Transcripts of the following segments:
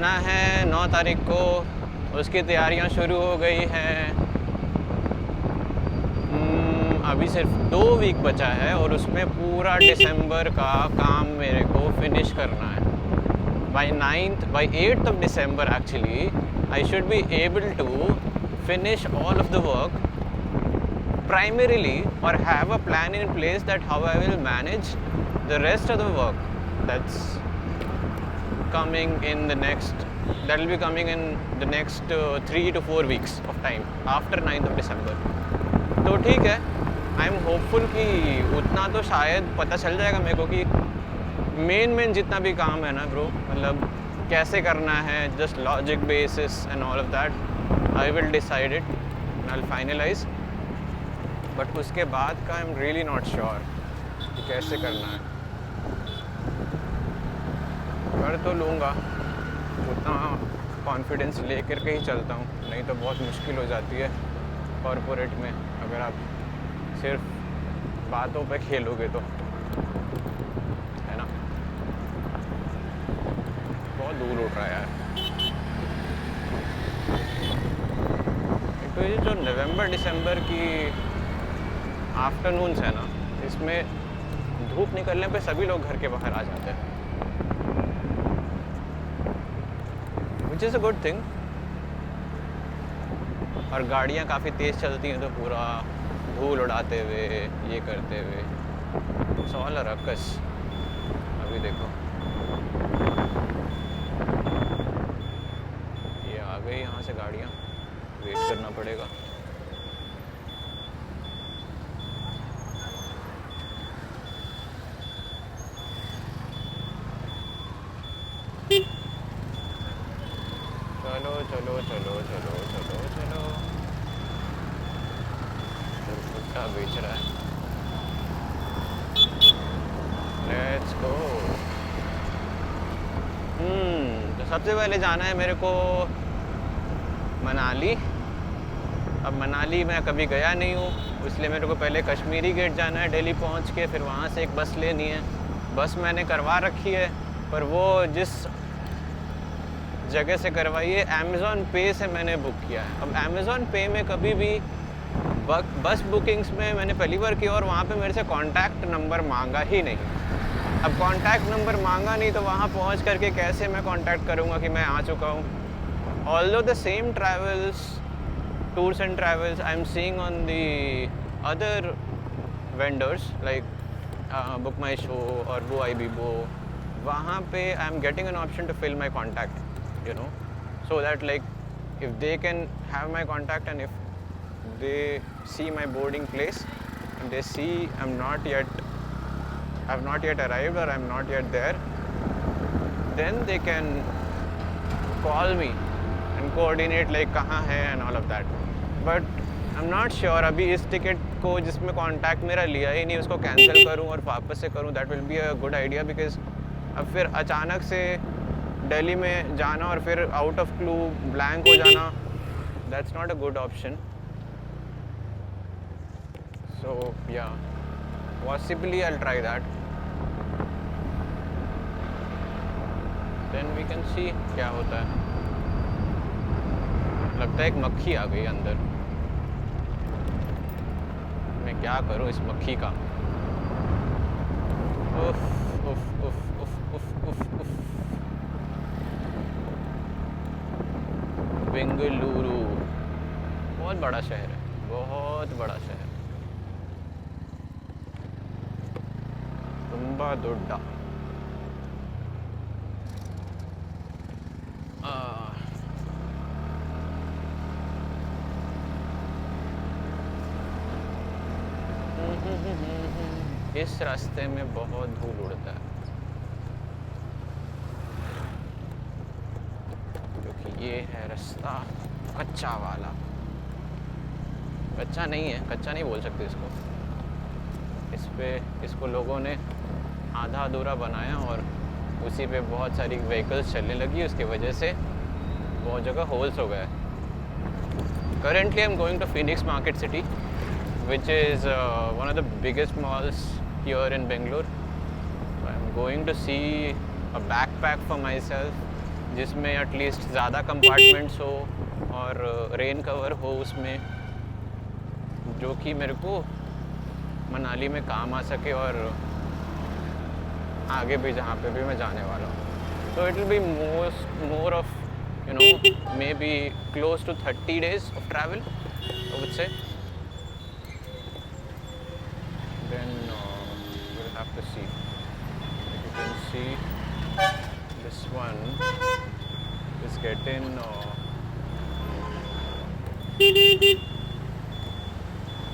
जाना है 9 तारीख को, उसकी तैयारियां शुरू हो गई हैं। अभी सिर्फ 2 वीक बचा है और उसमें पूरा दिसंबर का काम मेरे को फिनिश करना है। by 8th of December actually I should be able to finish all of the work primarily, or have a plan in place that how I will manage the rest of the work that's coming in the next that will be coming in the next 3 to 4 weeks of time after 9th of December. तो ठीक है, I am hopeful कि उतना तो शायद पता चल जाएगा मेरे को कि मेन जितना भी काम है ना ब्रो, मतलब कैसे करना है, just logic basis and all of that I will decide it and I will finalize. But उसके बाद का I am really not sure कि कैसे करना है। कर तो लूँगा, उतना कॉन्फिडेंस लेकर के ही चलता हूँ, नहीं तो बहुत मुश्किल हो जाती है कॉरपोरेट में अगर आप सिर्फ बातों पे खेलोगे तो, है ना। बहुत दूर उड़ रहा है यार। तो ये जो नवंबर दिसंबर की आफ्टरनून्स है ना, इसमें धूप निकलने पे सभी लोग घर के बाहर आ जाते हैं, which is a good thing. और गाड़ियाँ काफ़ी तेज़ चलती हैं तो पूरा धूल उड़ाते हुए, ये करते हुए, इट्स ऑल अ रकस। अभी देखो ये आ गई यहाँ से गाड़ियाँ, वेट करना पड़ेगा। चलो चलो चलो चलो चलो चलो, भुट्टा बेच रहा है, लेट्स गो। तो सबसे पहले जाना है मेरे को मनाली। अब मनाली मैं कभी गया नहीं हूँ, इसलिए मेरे को पहले कश्मीरी गेट जाना है दिल्ली पहुँच के, फिर वहाँ से एक बस लेनी है। बस मैंने करवा रखी है, पर वो जिस जगह से करवाई है अमेज़ॉन पे से मैंने बुक किया है। अब अमेज़ॉन पे में कभी भी बस बुकिंग्स में मैंने पहली बार किया और वहाँ पे मेरे से कॉन्टैक्ट नंबर मांगा ही नहीं। अब कॉन्टैक्ट नंबर मांगा नहीं तो वहाँ पहुँच करके कैसे मैं कॉन्टैक्ट करूँगा कि मैं आ चुका हूँ। Although the same travels, tours and travels I am seeing on the other vendors like book my show और वो आई बीबो, वहाँ पे I am getting an option to fill my contact, you know, so that like if they can have my contact and if they see my boarding place and they see I've not yet arrived or I'm not yet there, then they can call me and coordinate like कहाँ है and all of that. But I'm not sure अभी इस ticket को जिसमें contact मेरा लिया ही नहीं उसको कैंसिल करूँ और वापस से करूँ, that will be a good idea because अब फिर अचानक से दिल्ली में जाना और फिर आउट ऑफ क्लू ब्लैंक हो जाना, that's not a good option. So या possibly I will try that, then we can see क्या होता है। लगता है एक मक्खी आ गई अंदर, मैं क्या करूं इस मक्खी का। उफ उफ उफ उफ उफ उफ उफ। बेंगलुरु बहुत बड़ा शहर है, बहुत बड़ा शहर। तुम्बादोड्डा, इस रास्ते में बहुत धूल उड़ता है क्योंकि ये है रास्ता कच्चा वाला। कच्चा नहीं है, कच्चा नहीं बोल सकते इसको, इस पे इसको लोगों ने आधा अधूरा बनाया और उसी पे बहुत सारी व्हीकल्स चलने लगी, उसकी वजह से बहुत जगह होल्स हो गए। Currently I am going to Phoenix market city which is one of the biggest malls here in Bangalore. So I'm going to see a backpack for myself जिसमें एटलीस्ट ज़्यादा कंपार्टमेंट्स हो और रेन कवर हो उसमें, जो कि मेरे को मनाली में काम आ सके और आगे भी जहाँ पे भी मैं जाने वाला हूँ. So it will be more of, you know, maybe close to 30 days of travel, I would say. Then we'll have to see. Like you can see, this one is getting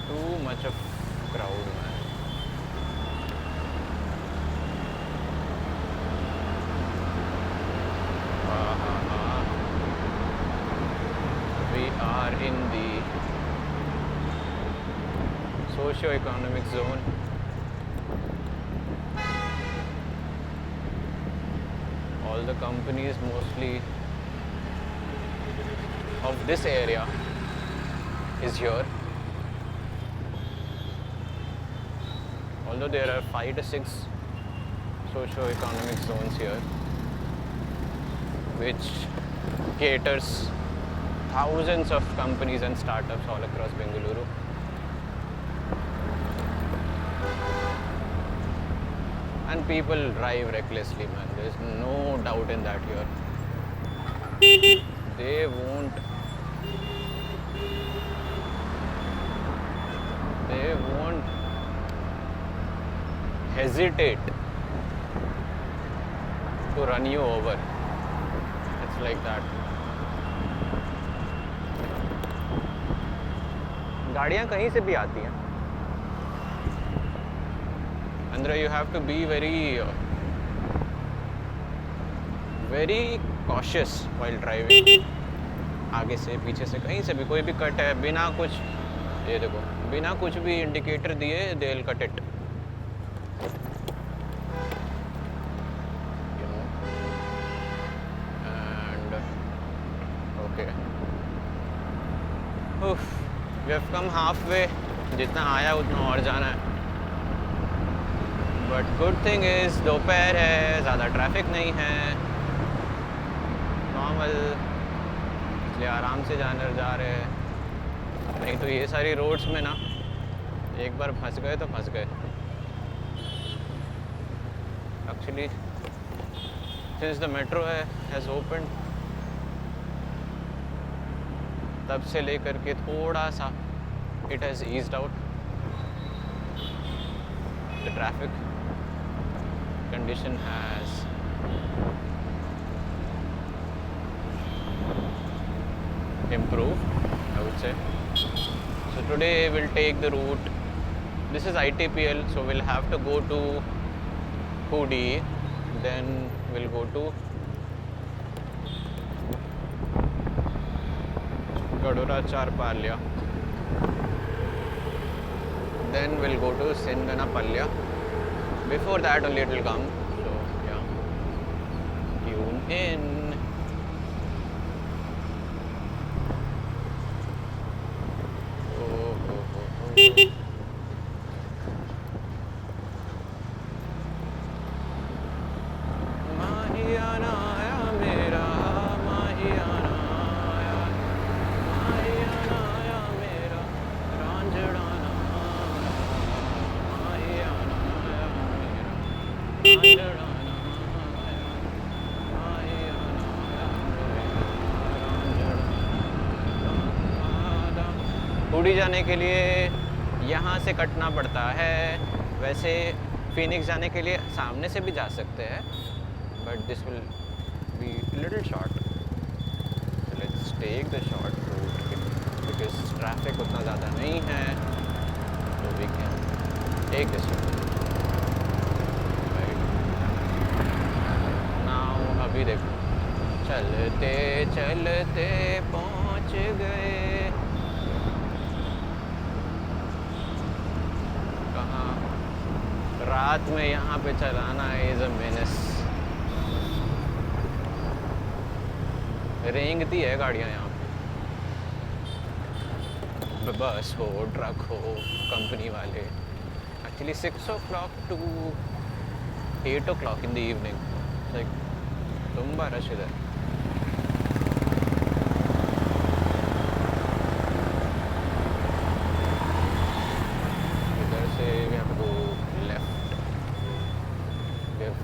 too much of crowd, man. We are in the socio-economic zone. All the companies mostly of this area is here. Although there are 5 to 6 socio-economic zones here, which caters thousands of companies and startups all across Bengaluru. And people drive recklessly, man. There's no doubt in that here. They won't hesitate to run you over. It's like that. गाड़ियाँ कहीं से भी आती हैं. Andra, you have to be very cautious while driving. आगे से पीछे से कहीं से भी कोई भी कट है बिना कुछ, ये देखो, बिना कुछ भी इंडिकेटर दिए they'll cut it. You know. And okay. Oof. We have come halfway. जितना आया उतना और जाना है. But good thing is दोपहर है, ज़्यादा ट्रैफिक नहीं है, नॉर्मल, इसलिए आराम से जा रहे हैं. नहीं तो ये सारी रोड्स में ना एक बार फंस गए तो फंस गए. Actually, since the metro has opened, तब से लेकर के थोड़ा सा it has eased out. The traffic condition has improved, I would say. So today we'll take the route. This is ITPL, so we'll have to go to Hudi, then we'll go to Gadura Charpalya, then we'll go to Singanapalya. Before that only it will come, so yeah, tune in. Oh. Hoodie जाने के लिए यहाँ से कटना पड़ता है. वैसे Phoenix जाने के लिए सामने से भी जा सकते हैं, but this will be little short. So let's take the short route because traffic उतना ज़्यादा नहीं है, तो we can take this route. Now अभी देखो, चलते चलते पहुँच गए. रात में यहाँ पे चलाना इज़ अ मेनेस. रेंगती है गाड़ियाँ यहाँ पे, बस हो, ट्रक हो, कंपनी वाले. Actually 6 o'clock to 8 o'clock in the evening, like तुम्बा रश इधर.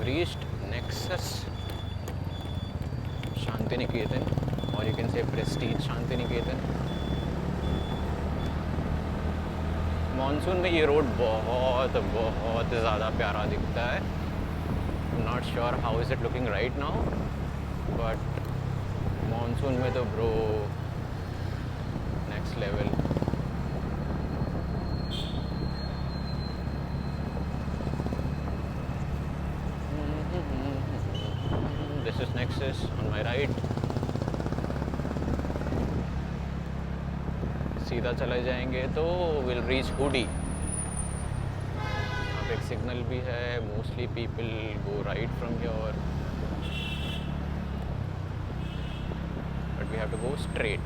reached Nexus Shanti Niketan, or you can say Prestige Shanti Niketan. Monsoon में ये रोड बहुत बहुत ज़्यादा प्यारा दिखता है. Not sure how is it looking right now, but monsoon में तो bro next level. This is nexus on my right. सीधा चले जाएंगे तो विल रीच हुडी. अब एक सिग्नल भी है. Mostly people go right from here, but we have to go straight.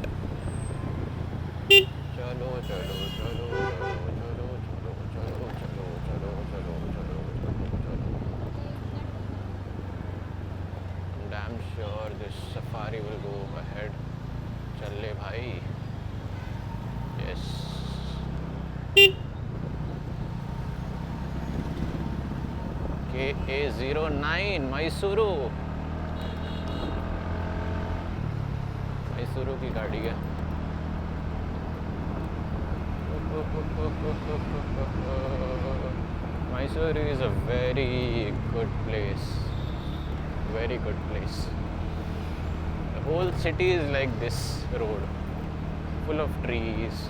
चलो चलो चलो चलो चलो चलो चलो चलो चलो चलो चलो चलो. Damn sure this safari will go ahead. चल ले भाई. Yes. KA09 मैसूरू. मैसूरू की गाड़ी है. Mysuru is a very good place. Very good place. The whole city is like this road. Full of trees,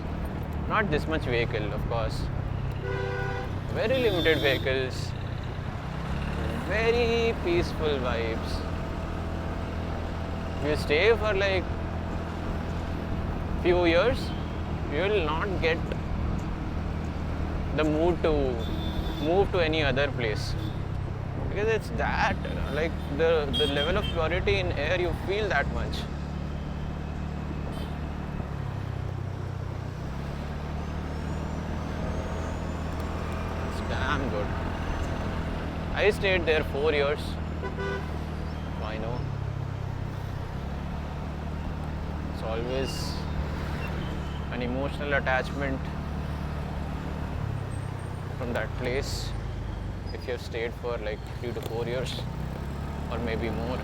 not this much vehicle, of course, very limited vehicles, very peaceful vibes. If you stay for like few years, you will not get the mood to move to any other place, because it's that, like the level of purity in air, you feel that much. Damn good. I stayed there 4 years, so I know. It's always an emotional attachment from that place. If you have stayed for like 3 to 4 years, or maybe more,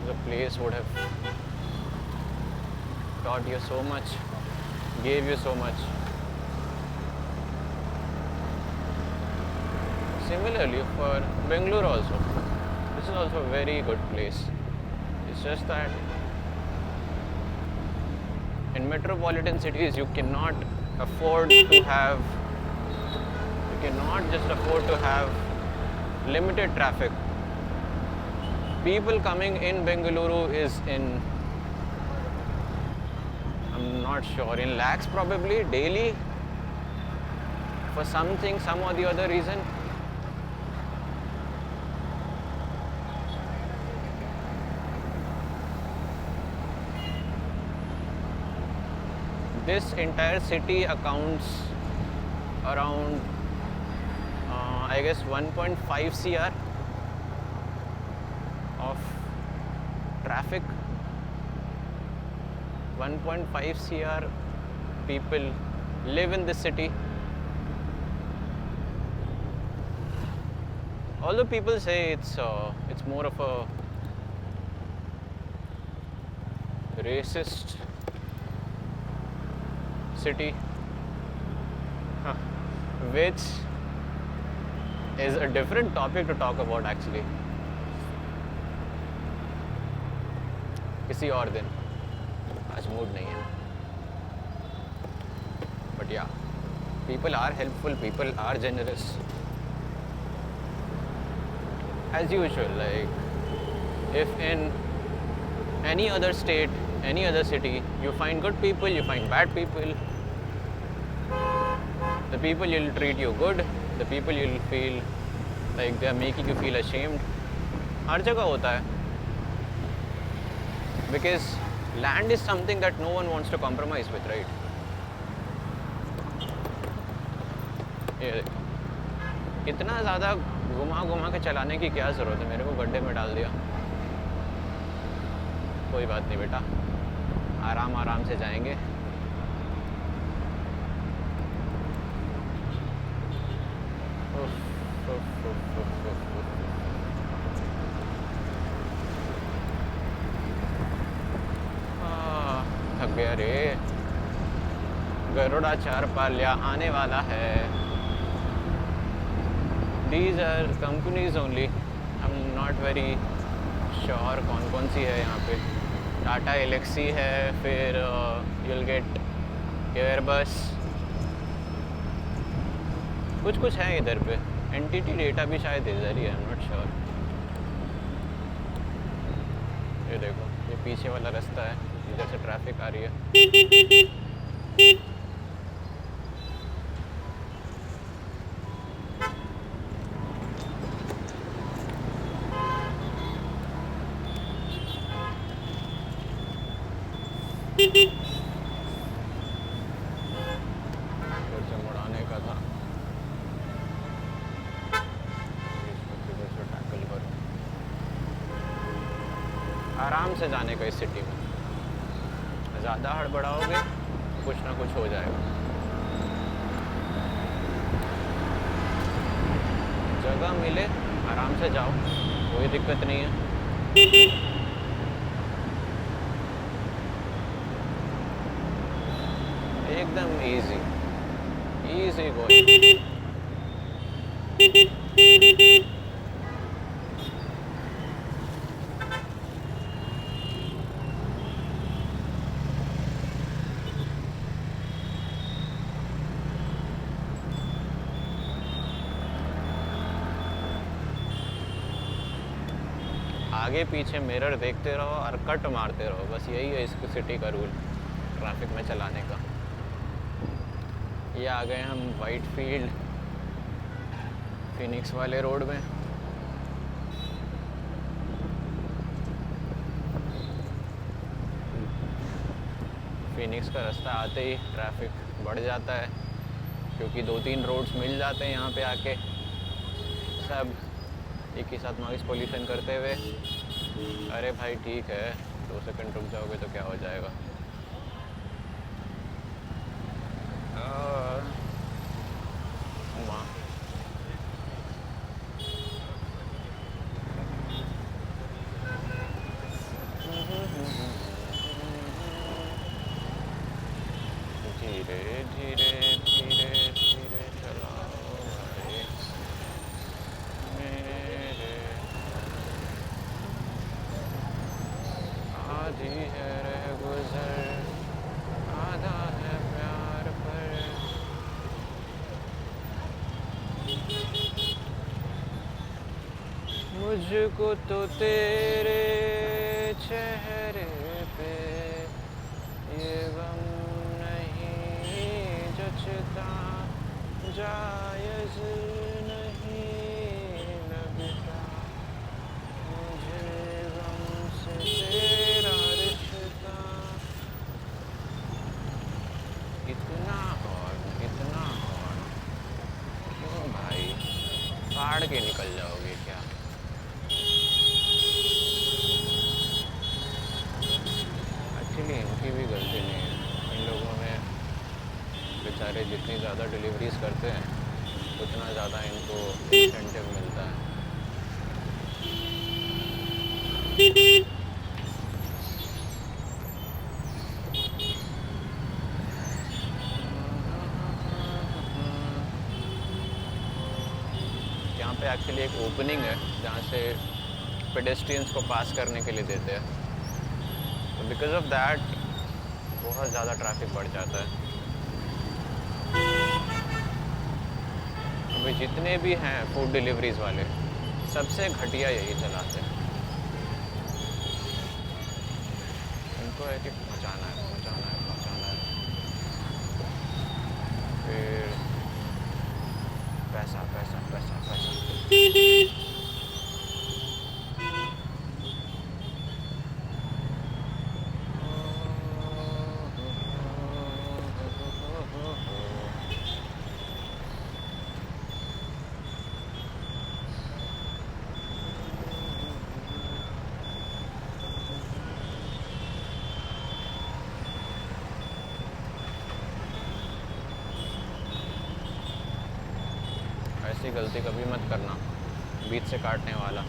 the place would have taught you so much, gave you so much. Similarly for Bangalore also, this is also a very good place. It's just that in metropolitan cities you cannot just afford to have limited traffic. People coming in Bengaluru is in, I'm not sure, in lakhs probably daily, for something, some or the other reason. This entire city accounts around I guess 1.5 CR of traffic. 1.5 CR people live in this city. Although people say it's more of a racist city, which is a different topic to talk about actually. किसी और दिन, आज mood नहीं है. But yeah, people are helpful, people are generous. As usual, like if in any other state, any other city, you find good people, you find bad people. The people will treat you good, the people you'll feel like they are making you feel ashamed. हर जगह होता है, because land is something that no one wants to compromise with, right? ये इतना ज़्यादा घुमा के चलाने की क्या ज़रूरत है? मेरे को गड्ढे में डाल दिया. कोई बात नहीं बेटा, आराम से जाएंगे. नरोड़ा चारपालिया आने वाला है। These are companies only. I'm not very sure कौन कौन सी है यहाँ पे। टाटा एलेक्सी है, फिर you'll get एयरबस, कुछ कुछ है इधर पे। एनटीटी डेटा भी शायद इधर ही है, I'm not sure। ये देखो, ये पीछे वाला रास्ता है, इधर से ट्रैफिक आ रही है। फिर से मुड़ाने का था, इसको किधर से टैकल करूं। आराम से जाने का इस सिटी में, ज़्यादा हड़बड़ाओगे कुछ ना कुछ हो जाएगा। जगह मिले आराम से जाओ, कोई दिक्कत नहीं है। एकदम इजी इजी गोइंग। आगे पीछे मिरर देखते रहो और कट मारते रहो, बस यही है इस सिटी का रूल ट्रैफिक में चलाने का। ये आ गए हम वाइट फील्ड फिनिक्स वाले रोड में। फिनिक्स का रास्ता आते ही ट्रैफिक बढ़ जाता है, क्योंकि 2-3 रोड्स मिल जाते हैं यहाँ पे आके, सब एक ही साथ नॉइज़ पोल्यूशन करते हुए। अरे भाई ठीक है, 2 सेकंड रुक जाओगे तो क्या हो जाएगा। धीरे धीरे धीरे धीरे चलाओ भाई मेरे, आधी है रह गुजर, आधा है प्यार पर। मुझको तो तेरे चेहरे पे ये गम नहीं जचता, जायज़ नहीं लगता मुझे गम से तेरा रिश्ता। इतना हॉर्न क्यों भाई, फाड़ के निकल जाओगे क्या? एक्चुअली इनकी भी गलती नहीं है, इन लोगों में बेचारे जितनी ज़्यादा डिलीवरीज करते हैं उतना ज़्यादा इनको इंसेंटिव मिलता है। यहाँ पे एक्चुअली एक ओपनिंग है जहाँ से पेडेस्ट्रियंस को पास करने के लिए देते हैं, तो बिकॉज ऑफ दैट बहुत ज़्यादा ट्रैफिक बढ़ जाता है। अभी जितने भी हैं फूड डिलीवरीज वाले, सबसे घटिया यही चलाते हैं। उनको है कि पहुँचाना है, फिर पैसा पैसा पैसा पैसा। ऐसी गलती कभी मत करना, बीच से काटने वाला।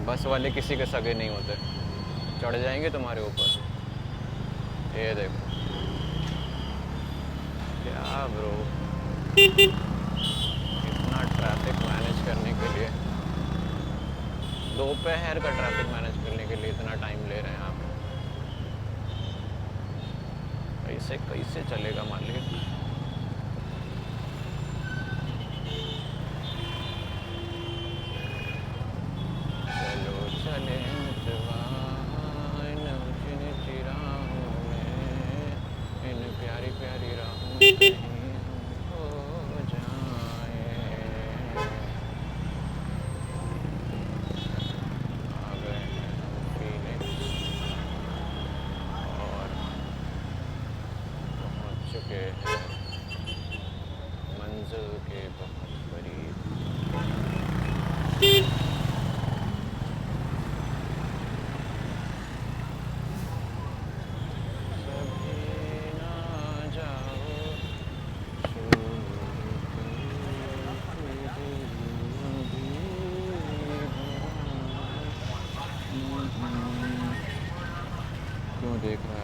बस वाले किसी के सगे नहीं होते, चढ़ जाएंगे तुम्हारे ऊपर। ये देखो क्या ब्रो, इतना ट्रैफिक मैनेज करने के लिए, दोपहर का ट्रैफिक मैनेज करने के लिए इतना टाइम ले रहे हैं आप। ऐसे कैसे चलेगा मालिक। चलो चले जवान जिन चिराहों में, इन प्यारी प्यारी राहों में कहीं हम खो जाएं। आ गए हैं हम फीनिक्स और पहुंच चुके हैं मंजिल के बहुत करीब। सभी ना जाओ क्यों देख रहे